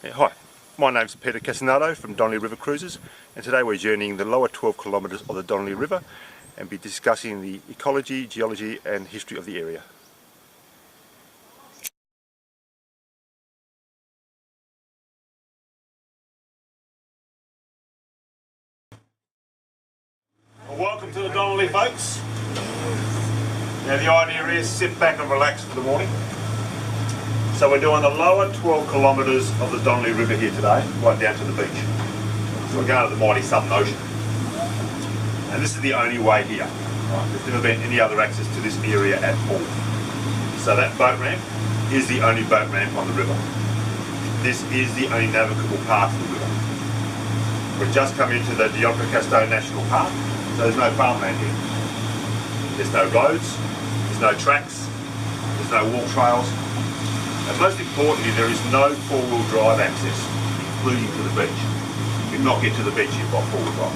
Yeah, hi, my name's Peter Casanado from Donnelly River Cruises, and today we're journeying the lower 12 kilometres of the Donnelly River and be discussing the ecology, geology and history of the area. Well, welcome to the Donnelly, folks. Now the idea is sit back and relax for the morning. So we're doing the lower 12 kilometres of the Donnelly River here today, right down to the beach. So we're going to the mighty Southern Ocean. And this is the only way here. Right? There's never been any other access to this area at all. So that boat ramp is the only boat ramp on the river. This is the only navigable part of the river. We've just come into the Donnelly National Park, so there's no farmland here. There's no roads, there's no tracks, there's no walk trails, and most importantly there is no four-wheel drive access, including to the beach. You cannot get to the beach here by four-wheel drive.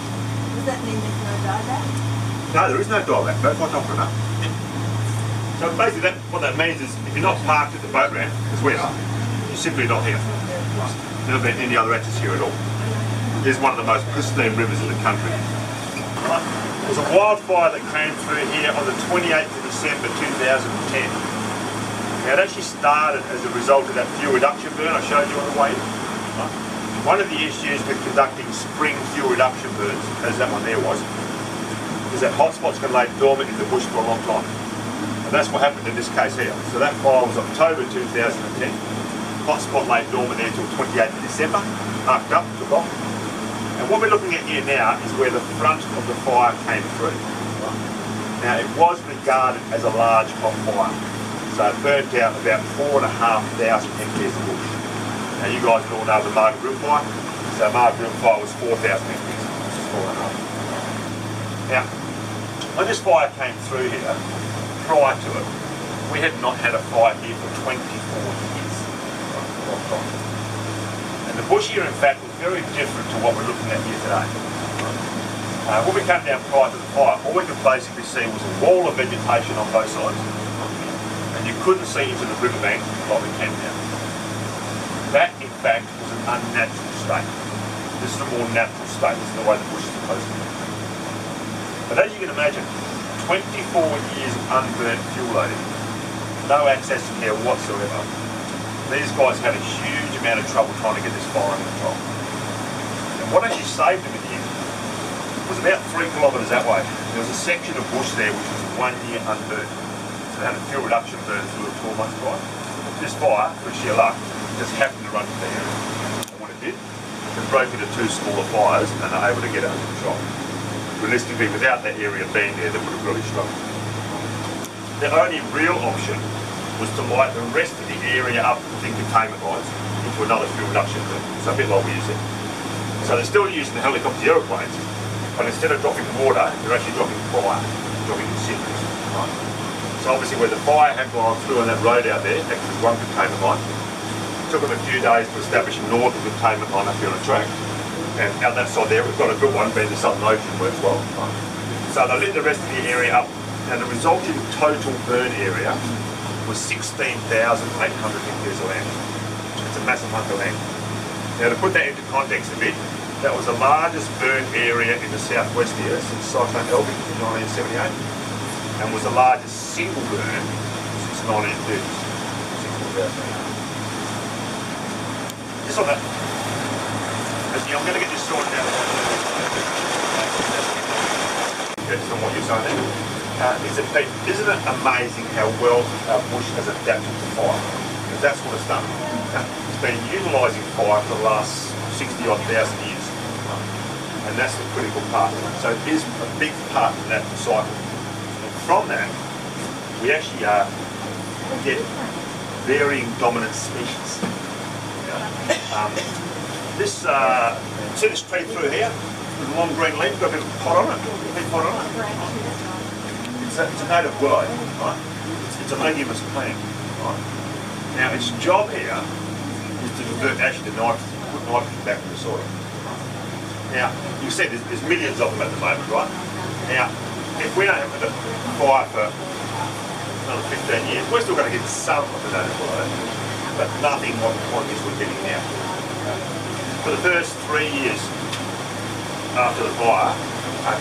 Does that mean there's no dieback? No, there is no dieback, that's not often enough. So basically what that means is if you're not parked at the boat ramp, as we are, you're simply not here. There's never been any other access here at all. It is one of the most pristine rivers in the country. There was a wildfire that came through here on the 28th of December 2010. Now it actually started as a result of that fuel reduction burn I showed you on the way in. One of the issues with conducting spring fuel reduction burns, as that one there was, is that hotspots can lay dormant in the bush for a long time. And that's what happened in this case here. So that fire was October 2010. Hotspot lay dormant there until 28th of December, arced up, took off. And what we're looking at here now is where the front of the fire came through. Now it was regarded as a large hot fire. So it burnt out about 4,500 hectares of bush. Now you guys all know the Margaret River fire. So Margaret River fire was 4,000 hectares, which is 4,500. Now, when this fire came through here, prior to it, we had not had a fire here for 24 years. And the bush here, in fact, was very different to what we're looking at here today. When we came down prior to the fire, all we could basically see was a wall of vegetation on both sides. And you couldn't see into the riverbank like we can now. That, in fact, was an unnatural state. This is a more natural state. This is the way the bush is supposed to be. But as you can imagine, 24 years of unburnt fuel loading, no access from here whatsoever. These guys had a huge amount of trouble trying to get this fire under control. And what actually saved them in the end was about 3 kilometres that way. There was a section of bush there which was 1 year unburnt. So they had a fuel reduction burn through it 12 months prior. This fire, through sheer luck, just happened to run to the area. And when it did, it broke into 2 smaller fires and they were able to get it under control. Realistically, without that area being there, they would have really struggled. The only real option was to light the rest of the area up with thin containment lines into another fuel reduction burn. So a bit like we use it. So they're still using the helicopter aeroplanes, but instead of dropping water, they're actually dropping fire, dropping cinders. Right? So obviously where the fire had gone through on that road out there, that was one containment line. It took them a few days to establish a northern containment line up here on a track. And out that side there, we've got a good one, being the Southern Ocean works well. Right? So they lit the rest of the area up, and the resulting total burn area was 16,800 hectares of land. It's a massive hunk of land. Now to put that into context a bit, that was the largest burn area in the southwest here since Cyclone Elvin in 1978, and was the largest single burn since 1930s. Just on that, I'm going to get this sorted out. Just on what you're saying there. Isn't it amazing how well our bush has adapted to fire? Because that's what it's done. It's been utilising fire for the last 60-odd thousand years. And that's the critical part. So it is a big part of that cycle. And from that, we actually get varying dominant species. See this tree through here? With a long green leaf, got a bit of pot on it. It's a native willow, right? It's a leguminous plant, right? Now its job here is to convert acid to nitrogen, put nitrogen back in the soil. Now, you see there's millions of them at the moment, right? Now, if we don't have a fire for another 15 years, we're still going to get some of the native willow, but nothing like the quantities we're getting now. For the first 3 years after the fire,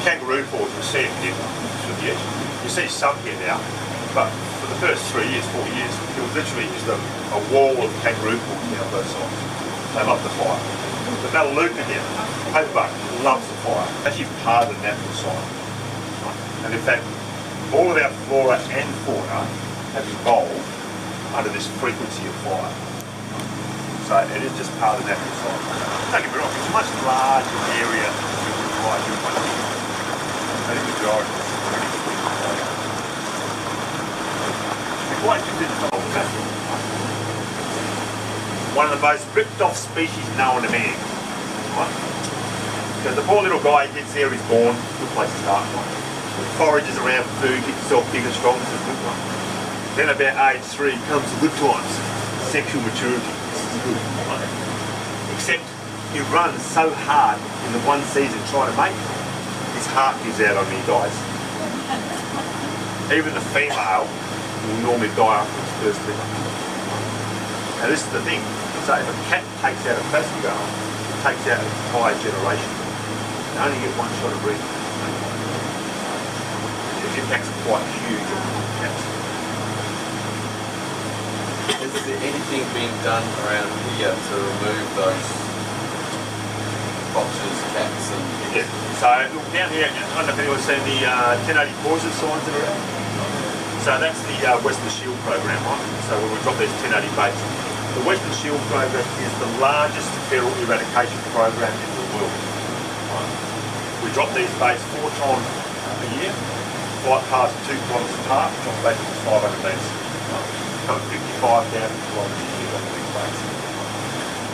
kangaroo paws were seen here to the edge. You see some here now, but for the first 3 years, 4 years, it was literally just a wall of kangaroo paws down both sides. They loved the fire. The Melaleuca here, paperbuck, loves the fire. Actually part of the natural cycle. And in fact, all of our flora and fauna have evolved under this frequency of fire. So it is just part of the natural cycle. Don't get me wrong, it's a much larger area than we require to one year. I think the majority is pretty good. We're quite interested in the whole country. One of the most ripped off species known to man. Right? Because the poor little guy gets there, he's born, good place to start. Forages around food, gets himself big and strong, this is a good one. Then about age 3 comes the good times, sexual maturity. This is good, right? Except he runs so hard in the one season trying to mate, his heart gives out on him, he dies. Even the female will normally die after its first litter. Now this is the thing, so if a cat takes out a plastic girl, it takes out an entire generation. They only get one shot of breathing. The impacts are quite huge on cats. Is there anything being done around here to remove those foxes, cats and... Yeah. So look down here, I don't know if anyone's seen the 1080 poison signs that are around. So that's the Western Shield program, right? So when we drop these 1080 baits, the Western Shield program is the largest feral eradication program in the world. Right? We drop these baits 4 times a year. Flight paths 2 kilometres apart, drop basically 500 metres. Cover 55,000 kilometres a year on these baits.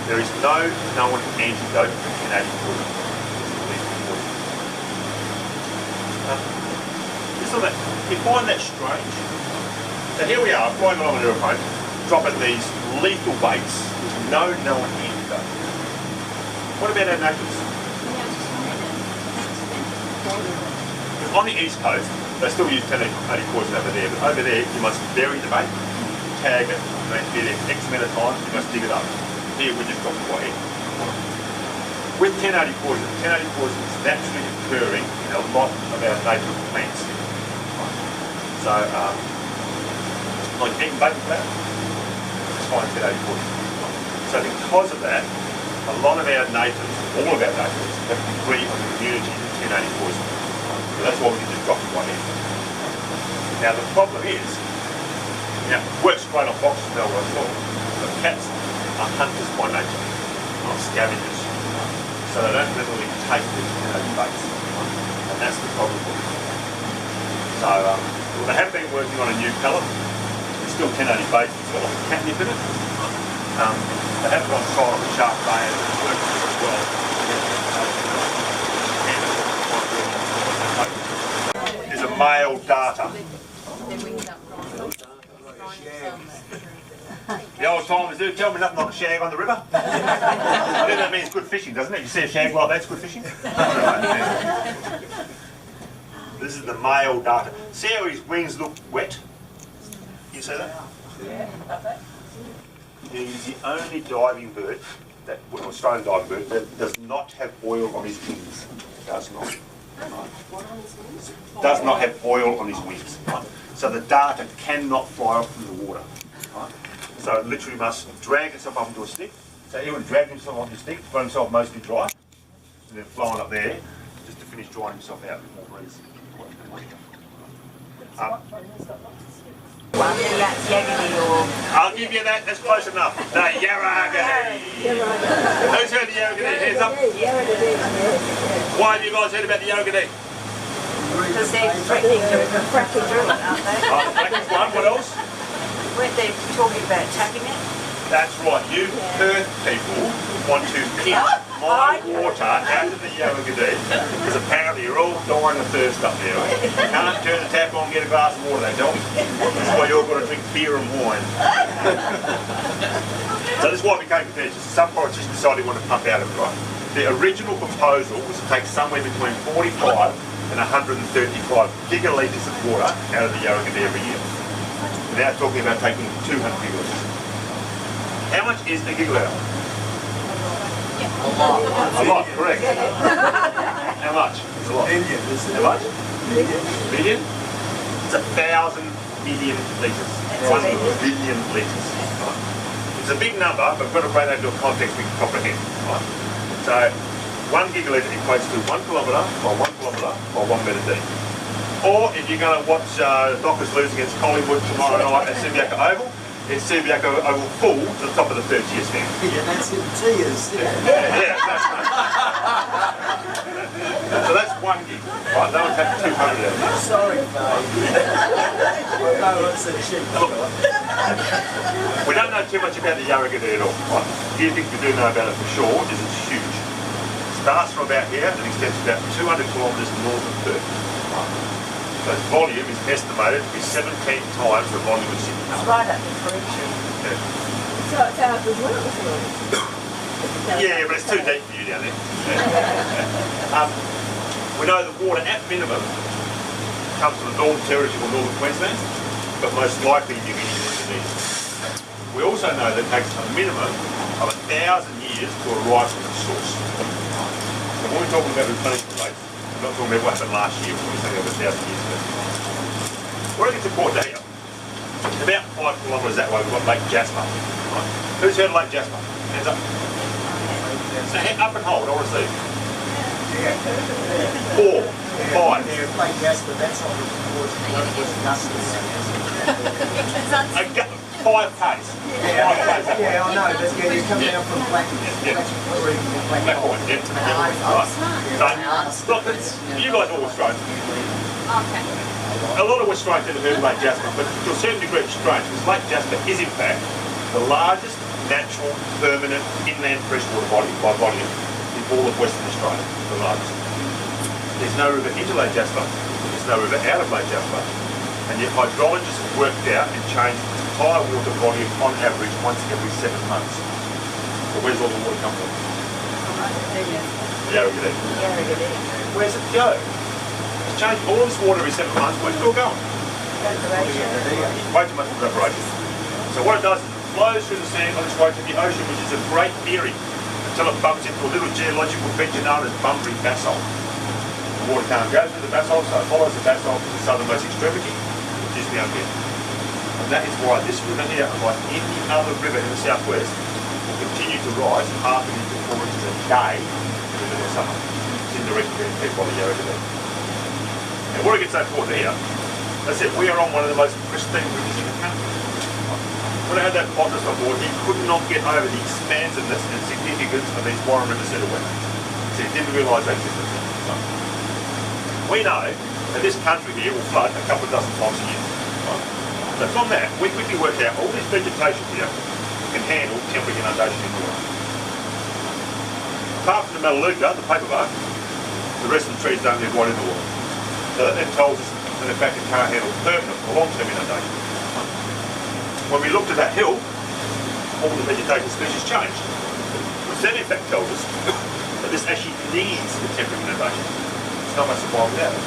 There is no known antidote for Canadian poison. You find that strange? So here we are, flying along an aeroplane, dropping these lethal baits with no known antidote. What about our natives? On the east coast, they still use 1080 poison over there, but over there you must bury the bait, tag it, and they be there X amount of times, you must dig it up. Here we just drop it right in. With 1080 poison is naturally occurring in a lot of our native plants. So, like eating bacon flour, it's fine 1080 poison. So because of that, a lot of our natives, all of our natives, have a degree of immunity to 1080 poison. So that's why we can just drop it right in. Now the problem is, it works great on foxes now as well, but cats are hunters by nature, not scavengers. So they don't literally take these 1080 baits, and that's the problem. So they have been working on a new pellet. It's still 1080 baits, it's got like a catnip in it. They have it on trial at Shark Bay and it works as well. There's a male darter. The old timers do tell me nothing like a shag on the river. I think that means good fishing, doesn't it? You see a shag like that's good fishing? This is the male darter. See how his wings look wet? You see that? Yeah. He's the only diving bird, Australian diving bird, that does not have oil on his wings. Does not. Does not have oil on his wings. Right? So the darter cannot fly off from the water. Right? So it literally must drag itself up into a stick. So he would drag himself onto a stick, got himself mostly dry, and then flying up there just to finish drying himself out with more breeze. I'll give you that, that's close enough. The Yarragadi. Who's heard the Yarragadi? Hands up. Why have you guys heard about the Yarragadi? Because they're threatening to crack it through it, aren't they? That's one, what else? Weren't they talking about tapping it? That's right, you Perth people want to pimp my water out of the Yarragadi because apparently you're all dying of thirst up there. Right? You can't turn the tap on and get a glass of water, they tell me. That's why you're all got to drink beer and wine. So this is why it became contentious. Some politicians decided they want to pump out of it, right? The original proposal was to take somewhere between 45 and 135 gigalitres of water out of the Yarragadi every year. We're now talking about taking 200 gigalitres. How much is a gigalitre? A lot, correct. How much? It's a lot. How much? Million? It's 1,000 million litres. 1 billion litres. Right? It's a big number, but we've got to break that into a context we can comprehend. Right? So 1 gigalitre equates to 1 kilometre by 1 kilometre by 1 metre deep. Or if you're going to watch the Dockers lose against Collingwood tomorrow night at Subiaco Oval, it's Subiaco Oval full to the top of the third tier stand. Yeah, that's in tears. Yeah, that's so that's 1 gig. Right, that would take 200 out of it. Sorry, babe. Look, we don't know too much about the Yarragadee at all. Right? The few things we do know about it for sure is it's huge. It starts from about here and extends about 200 kilometres north of Perth. Right? So its volume is estimated to be 17 times the volume of Sydney. It's right up the bridge. Yeah. So it's out of the world, isn't it? Yeah, but it's too deep for you down there. Yeah. We know the water at minimum comes from the Northern Territory or Northern Queensland, but most likely New Guinea and Indonesia. We also know that it takes a minimum of 1,000 years to arrive from the source. So when we're talking about replenishment rates, we're not talking about what happened last year, we're talking about 1,000 years ago. What I think it's important to hear, about 5 kilometres that way we've got Lake Jasper. Right? Who's heard of Lake Jasper? Hands up. So head up and hold, I want to see. 4, 5. Yeah, Lake Jasper, that's on towards Augustus. 5 Ks. Yeah, I know, but yeah, you come down from Black Point, yeah. Right. So, look, you guys are all Australians. Okay. A lot of Australians never heard of Lake Jasper, but to a certain degree it's strange, because Lake Jasper is in fact the largest natural permanent inland freshwater body by volume in all of Western Australia, the largest. There's no river into Lake Jasper, there's no river out of Lake Jasper, and yet hydrologists have worked out and changed its entire water volume on average once every 7 months. So where's all the water come from? Yarragadee. Where's it go? It's changed all this water every 7 months, where's it all going? Way too much evaporation. So what it does is it flows through the sand on its way to the ocean, which is a great theory, until it bumps into a little geological feature known as Bunbury Basalt. The water can't go through the basalt, so it follows the basalt to the southernmost extremity, which is down here. And that is why this river here, unlike any other river in the southwest, will continue to rise 1/2 inch to 4 inches a day in the middle of summer. It's indirectly fed by the Yarragadee. Now what gets so important here, as I said, we are on one of the most pristine rivers in the country. When I had that botanist on board, he could not get over the expansiveness and significance of these Warren River Centre wetlands. So he didn't realise they existed. We know that this country here will flood a couple of dozen times a year. Right? So from that, we quickly work out all this vegetation here can handle temporary inundation in the water. Apart from the Melaleuca, the paperbark, the rest of the trees don't live right in the water. So that then tells us that in fact it can't handle permanent or long-term inundation. When we looked at that hill, all the vegetation species changed. Which then in fact tells us that this actually needs the temporary inundation. It's not much survival without it.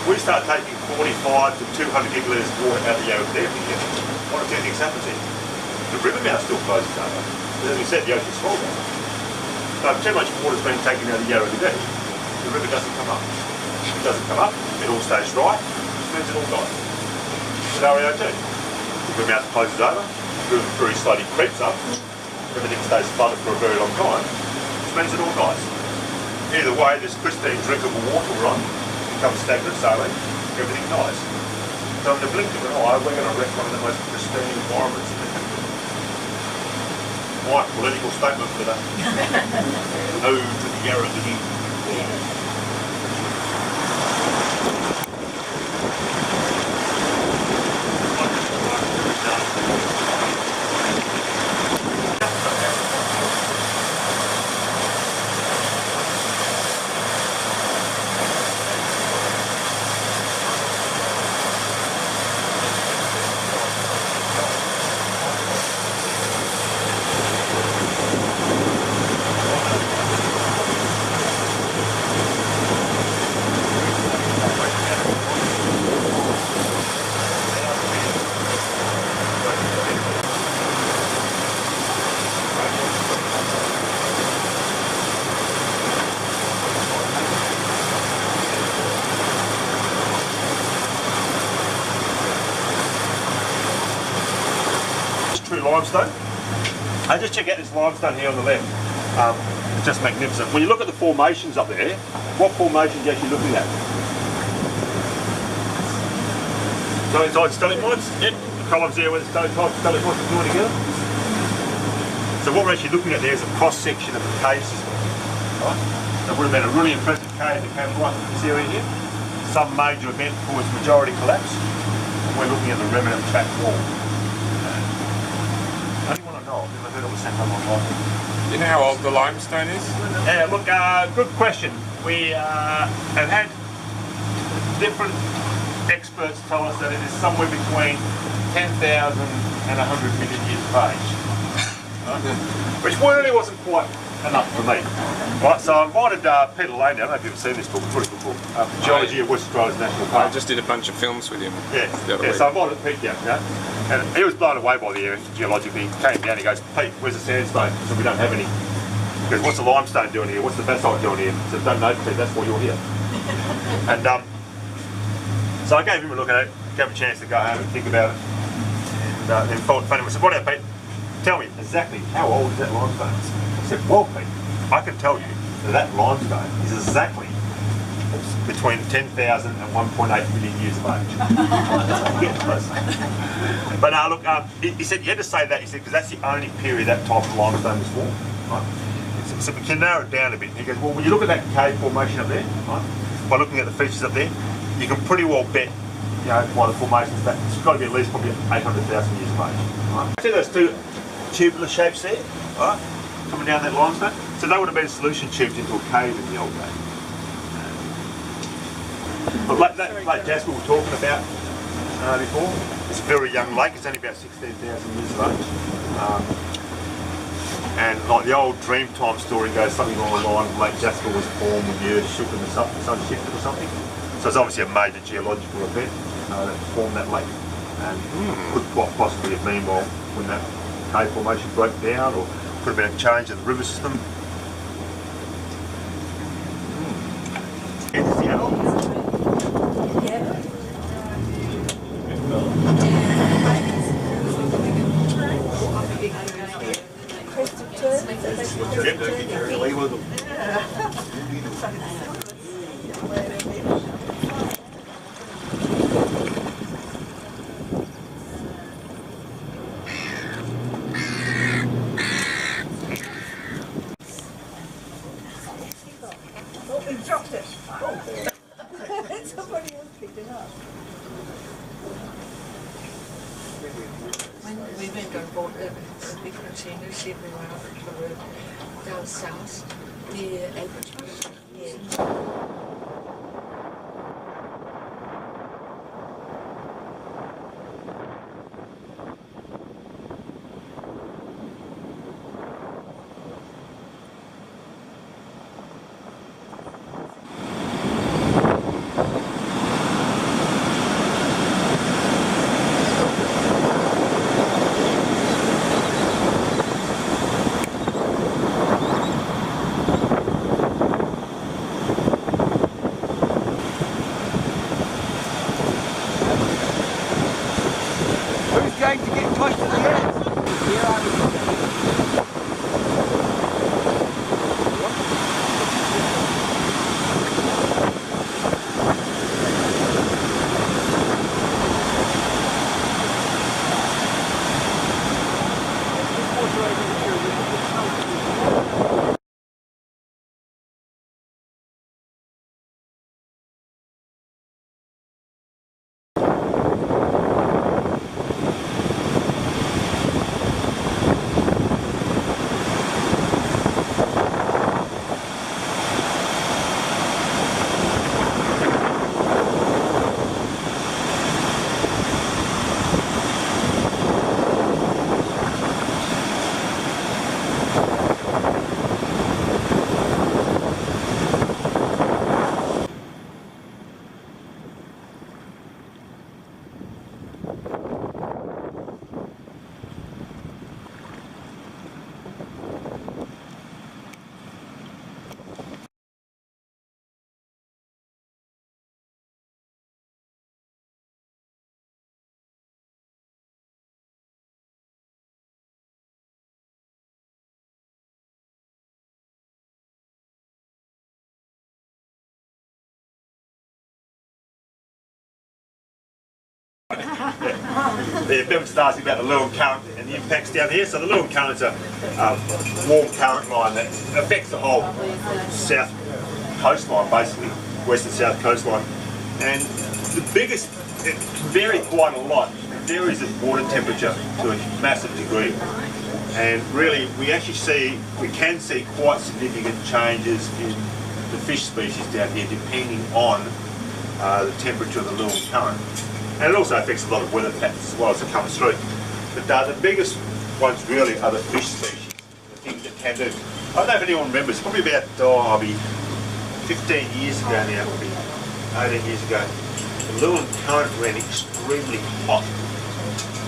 We start taking 45 to 200 gigalitres of water out of the Yarragadee every year. One of two things happens here. The river mouth still closes over. But as we said, the ocean's small now. So if too much water is being taken out of the Yarragadee, the river doesn't come up. If it doesn't come up, it all stays dry, which means it all dies. Scenario 2. The river mouth closes over, the river very slowly creeps up, everything stays flooded for a very long time, which means it all dies. Either way, this pristine drinkable water we're on becomes stagnant, saline, everything dies. So in the blink of an eye, we're going to wreck one of the most pristine environments in the country. My political statement for that. Ode to the Yarragadee. limestone. And just check out this limestone here on the left. It's just magnificent. When you look at the formations up there, what formations are you actually looking at? So inside stalagmites, yep. The columns there where the stalagmites are joined together. So what we're actually looking at there is a cross section of the cave system. Right? So it would have been a really impressive cave that came right from this area here. Some major event caused majority collapse. And we're looking at the remnant track wall. I only want to know, I've never heard it was sent home online. Do you know how old the limestone is? Yeah, look, good question. We have had different experts tell us that it is somewhere between 10,000 and 100 million years of age. Which really wasn't quite enough for me. Right, so I invited Peter Lane, I don't know if you've seen this book, it's a really good book, Geology of West Australia's National Park. I just did a bunch of films with him. Yeah, so I invited Pete down, and he was blown away by the area geologically. He came down, he goes, Pete, where's the sandstone? So we don't have any. He goes, what's the limestone doing here? What's the basalt doing here? I said, don't know, Pete, that's why you're here. And so I gave him a look at it, gave him a chance to go home and think about it. And then found him and said, what about Pete? Tell me exactly how old is that limestone? I said, well, Pete, I can tell you that limestone is exactly between 10,000 and 1.8 million years of age. But look, he said you had to say that. He said because that's the only period that type of limestone was formed. Right? So we can narrow it down a bit. He goes, well, when you look at that cave formation up there, right, by looking at the features up there, you can pretty well bet, you know, by the formations that it's got to be at least probably 800,000 years of age. Right? See those two tubular shapes there, right, coming down that limestone? So they would have been solution tubes into a cave in the old days. But like Jasper was talking about before, it's a very young lake, it's only about 16,000 years of age. And like the old Dreamtime story goes something along the line of Lake Jasper was formed when the earth shook and the sun shifted or something. So it's obviously a major geological event that formed that lake. And could quite possibly have been when that cave formation broke down, or could have been a change in the river system. We dropped it. Somebody else picked it up. When we went on board the big container ship, we went over to the down south, the Albertine. Yeah. Who's going to get close to the end? Here I Bevan starts about the Lewin current and the impacts down here. So the Lewin current is a warm current line that affects the whole south coastline, basically, west and south coastline. And the biggest, it can vary quite a lot. It varies the water temperature to a massive degree. And really, we can see quite significant changes in the fish species down here, depending on the temperature of the Lewin current. And it also affects a lot of weather patterns as well as it comes through. But the biggest ones really are the fish species, the things that can do. I don't know if anyone remembers, probably about, I'll be 15 years ago now, probably 18 years ago, the Lewin current ran extremely hot.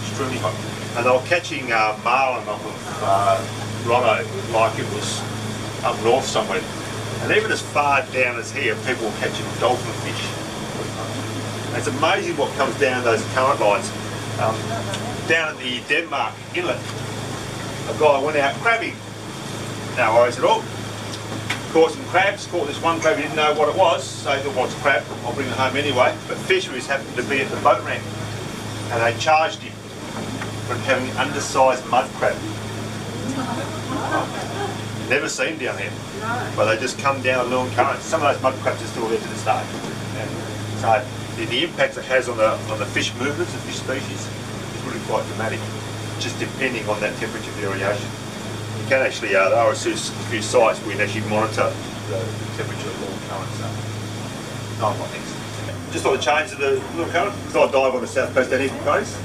Extremely hot. And they were catching marlin off of Rono like it was up north somewhere. And even as far down as here, people were catching dolphin fish. And it's amazing what comes down those current lines. Down at the Denmark inlet, a guy went out crabbing. No worries at all. Caught some crabs, caught this one crab, he didn't know what it was, so he thought, what's crab? I'll bring it home anyway. But fisheries happened to be at the boat ramp, and they charged him for having an undersized mud crab. Never seen down here, but they just come down a Lewin current. Some of those mud crabs are still there to this day. And so the impact it has on the fish movements and fish species is really quite dramatic, just depending on that temperature variation. You can actually, there are a few sites where you can actually monitor the temperature of Lewin currents. Not what things. Just on the change of the Lewin current, because I dive on the south coast down here from Coast.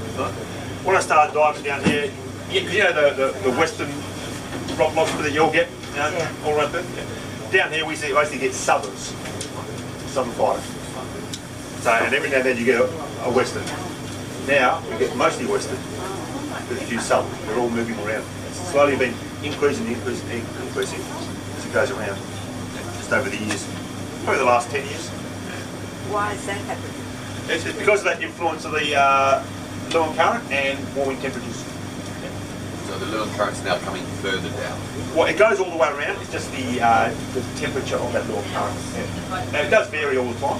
When I started diving down here, you know the western rock lobster that you'll get, all around there? Yeah. Down here we basically get southern fighters. So, and every now and then you get a western. Now we get mostly western with a few southern. They're all moving around. It's slowly been increasing as it goes around, just over the years. Probably the last 10 years. Why is that happening? It's because of that influence of the Lewin current and warming temperatures. So the Lewin current's now coming further down. Well, it goes all the way around. It's just the temperature of that Lewin current. Yeah. And it does vary all the time.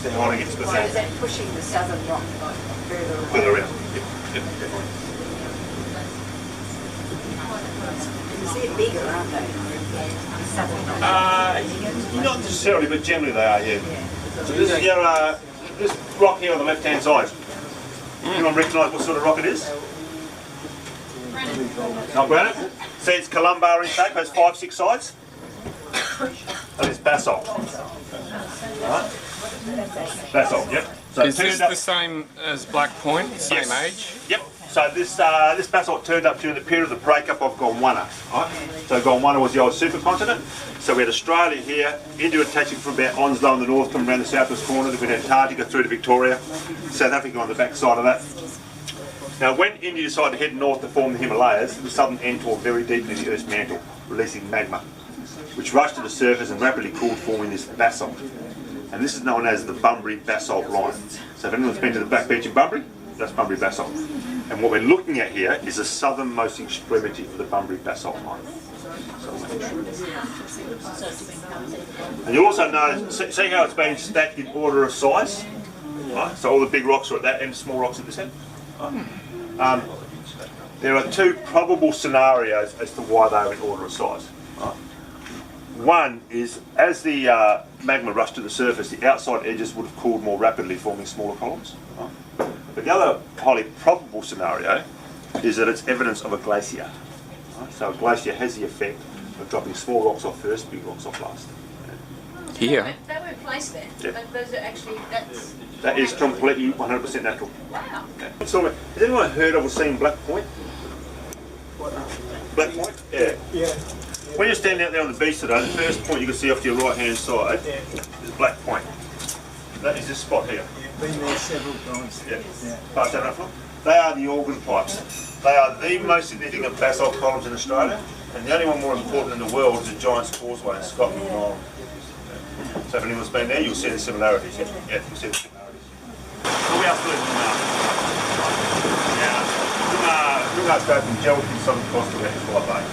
So how it gets So is that pushing the southern rock further away? further around. Yep, definitely. They're bigger, aren't they? The southern rock. Not necessarily, but generally they are. Yeah. So this is this rock here on the left-hand side. Anyone recognise what sort of rock it is? Not granite. See, it's columbar in shape, has 5-6 sides. And it's basalt. Right? Basalt, yep. So Is this the same as Black Point, same age? Yep. So this basalt turned up during the period of the breakup of Gondwana. Right? So Gondwana was the old supercontinent. So we had Australia here, India attaching from about Onslow in the north, coming around the southwest corner. We had Antarctica through to Victoria, South Africa on the back side of that. Now when India decided to head north to form the Himalayas, the southern end tore very deep into the Earth's mantle, releasing magma, which rushed to the surface and rapidly cooled, forming this basalt. And this is known as the Bunbury Basalt Line. So if anyone's been to the Black Beach in Bunbury, that's Bunbury Basalt. And what we're looking at here is the southernmost extremity of the Bunbury Basalt Line. And you also know, see how it's been stacked in order of size? Right? So all the big rocks are at that end, small rocks at this end. Right? There are two probable scenarios as to why they are in order of size. Right? One is, as the magma rushed to the surface, the outside edges would have cooled more rapidly, forming smaller columns. Right? But the other highly probable scenario is that it's evidence of a glacier. Right? So a glacier has the effect of dropping small rocks off first, big rocks off last. Here? They weren't placed there. Yep. But those are actually, That is completely 100% natural. wow. Okay. So, has anyone heard of or seen Black Point? Black Point? Yeah. When you're standing out there on the beach today, the first point you can see off to your right hand side is Black Point. That is this spot here. Been there several times. Yeah. Pass that up. They are the organ pipes. They are the most significant basalt columns in Australia, and the only one more important in the world is the Giant's Causeway in Scotland and Ireland. So if anyone's been there, you'll see the similarities. Yeah, you'll see the similarities. So we are still in Lunar's go from Geraldton, Southern Coast to Western Bay.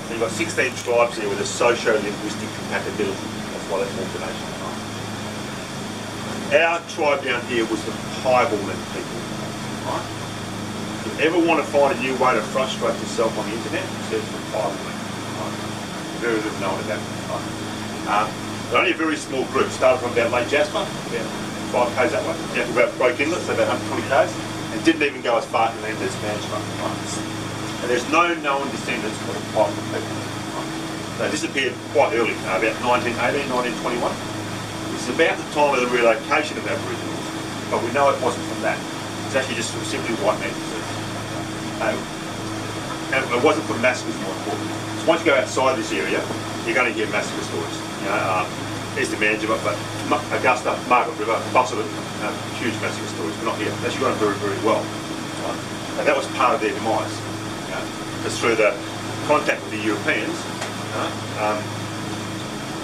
So you've got 16 tribes here with a socio-linguistic compatibility. That's why they formed the nation. Our tribe down here was the Piebleman people. Right? If you ever want to find a new way to frustrate yourself on the internet, search for Piebleman. Right? Very little known about it. Right? They're only a very small group. Started from about Lake Jasper, about 5 k's that way, down to about Broke Inlet, so about 120 k's, and didn't even go as far inland as Manchester. Right? And there's no known descendants of the Piebleman people. They disappeared quite early, about 1918, 1921. It's about the time of the relocation of Aboriginals, but we know it wasn't from that. It's actually just from simply white man disease. And it wasn't from massacres, more important. So once you go outside this area, you're going to hear massacre stories. You know, east of Mandurah, but Augusta, Margaret River, Busselton, huge massacre stories, but not here. They actually got them very, very well. Right? And that was part of their demise. Because through the contact with the Europeans,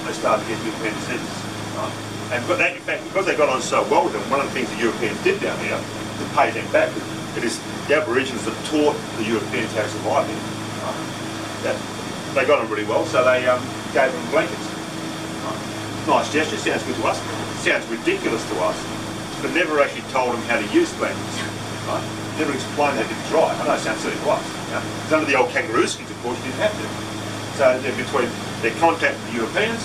they started to get European diseases. Right? And but that, in fact, because they got on so well with them, one of the things the Europeans did down here to pay them back, it is the Aborigines that taught the Europeans how to survive here. Right? They got on really well, so they gave them blankets. Right? Nice gesture, sounds good to us, sounds ridiculous to us, but never actually told them how to use blankets. Right? Never explained how to dry. I know it sounds silly to us. Because under the old kangaroo skins, of course, you didn't have to. So between their contact with the Europeans,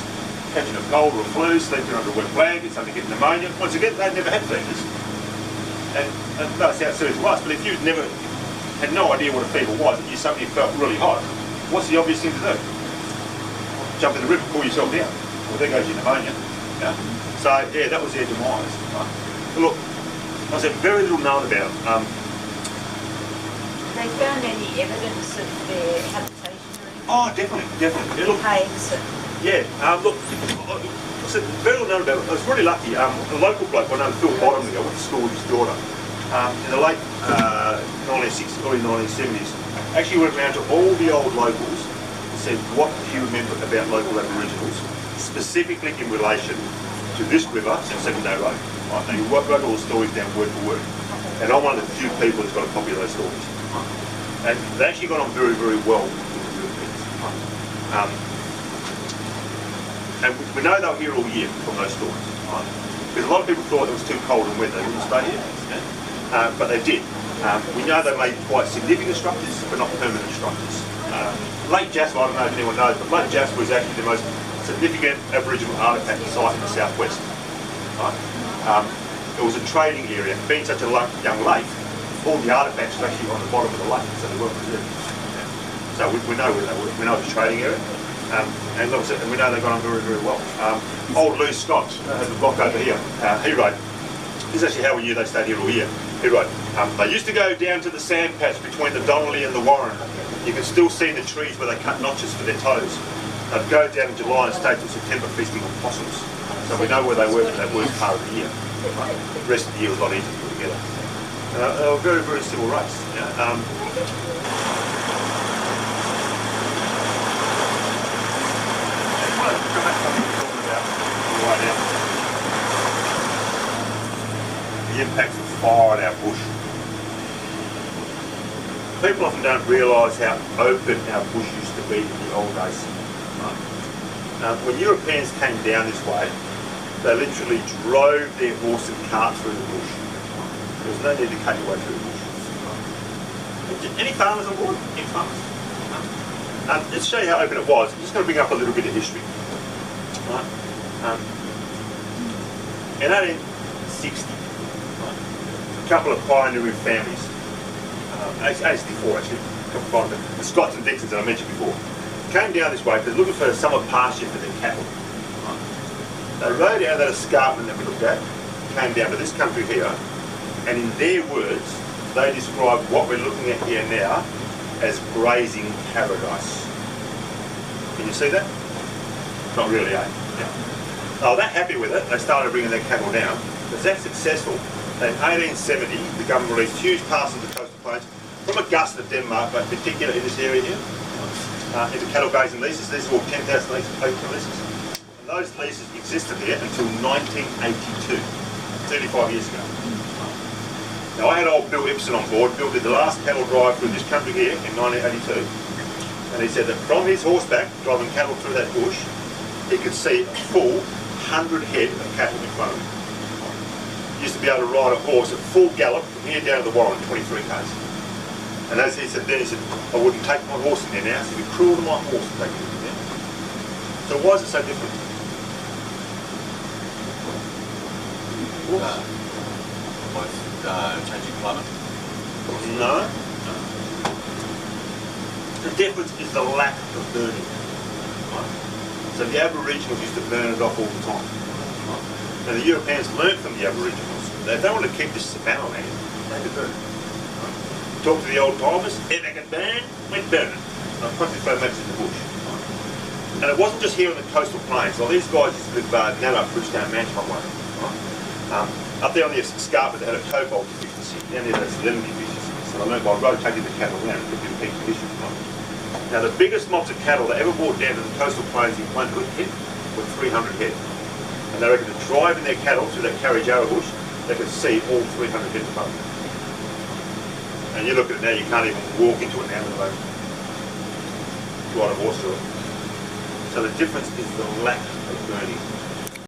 catching a cold or a flu, sleeping under a wet blanket, somebody getting pneumonia, once again, they'd never had fevers. And no, it sounds silly to us, but if you never had no idea what a fever was and you suddenly felt really hot, what's the obvious thing to do? Jump in the river, cool yourself down. Well, there goes your pneumonia. Yeah? So, yeah, that was their demise. Right? But look, I said very little known about them. They found any evidence of their habitation or anything? Oh, definitely. Look, Caves and... yeah, look, I said very little known about it. I was really lucky. A local bloke, by the name of Phil Bottom, went to school with his daughter in the late 1960s, early 1970s. Actually went around to all the old locals and said, what do you remember about local Aboriginals, specifically in relation to this river and 7-Day Road? Right? Now, you wrote all the stories down word for word. And I'm one of the few people who's got a copy of those stories. And they actually got on very, very well with the Europeans. And we know they were here all year from those stories. Right? Because a lot of people thought it was too cold and wet, they wouldn't stay here. Yeah? But they did. We know they made quite significant structures, but not permanent structures. Lake Jasper, I don't know if anyone knows, but Lake Jasper is actually the most significant Aboriginal artefact site in the southwest. Right? It was a trading area. Being such a young lake, all the artefacts were actually on the bottom of the lake, so they weren't preserved. Yeah. So we know where they were. We know it's a trading area. And like I said, we know they got on very, very well. Old Lou Scott has a block over here. He wrote, this is actually how we knew they stayed here all year. He wrote, they used to go down to the sand patch between the Donnelly and the Warren. You can still see the trees where they cut notches for their toes. They'd go down in July and stay till September feasting on possums. So we know where they were for that worst part of the year. The rest of the year was a lot easier to put together. They were a very, very civil race. Yeah? The impacts of fire at our bush. People often don't realise how open our bush used to be in the old days. When Europeans came down this way, they literally drove their horse and cart through the bush. There was no need to cut your way through the bush. Any farmers on board? Any farmers? Let's show you how open it was. I'm just going to bring up a little bit of history. Right? In 1860, a couple of pioneering families, 1864 actually, a couple of pioneering, the Scotts and Dixons that I mentioned before, came down this way because they're looking for summer pasture for their cattle. Right? They rode out that escarpment that we looked at, came down to this country here, and in their words, they described what we're looking at here now as grazing paradise. Can you see that? Not really, eh? Yeah. They were that happy with it, they started bringing their cattle down. It was that successful that in 1870, the government released huge parcels of coastal plains from Augusta, Denmark, but in particular in this area here, into cattle grazing leases. These are all 10,000 acre leases. And those leases existed here until 1982, 35 years ago. Now I had old Bill Ibsen on board. Bill did the last cattle drive through this country here in 1982. And he said that from his horseback, driving cattle through that bush, he could see a full 100 head of cattle in front of him. used to be able to ride a horse at full gallop from here down to the Warren, 23 k's. And as he said then, he said, I wouldn't take my horse in there now, so it'd be cruel to my horse to take it in there. So why is it so different? Changing climate. No. The difference is the lack of burning. Right? So the Aboriginals used to burn it off all the time. Right? Now the Europeans learned from the Aboriginals that if they want to keep this savannah land, they could burn it. Right? Talk to the old timers, if they can burn, we'd burn it. And constantly throw maps in the bush. Right? And it wasn't just here on the coastal plains. Well, these guys used to live narrow Bridgetown Manchester way. Right? Up there on the escarpment, they had a cobalt deficiency. Down there, that's lemon deficiency. So they learned by rotating the cattle around and keeping peak conditions. Right? Now, the biggest mobs of cattle they ever brought down to the coastal plains in one good hit were 300 head. And they reckon to drive in their cattle through that carriage arrow bush, they could see all 300 head above them. And you look at it now, you can't even walk into it now at the moment. Ride a horse through it. So the difference is the lack of burning.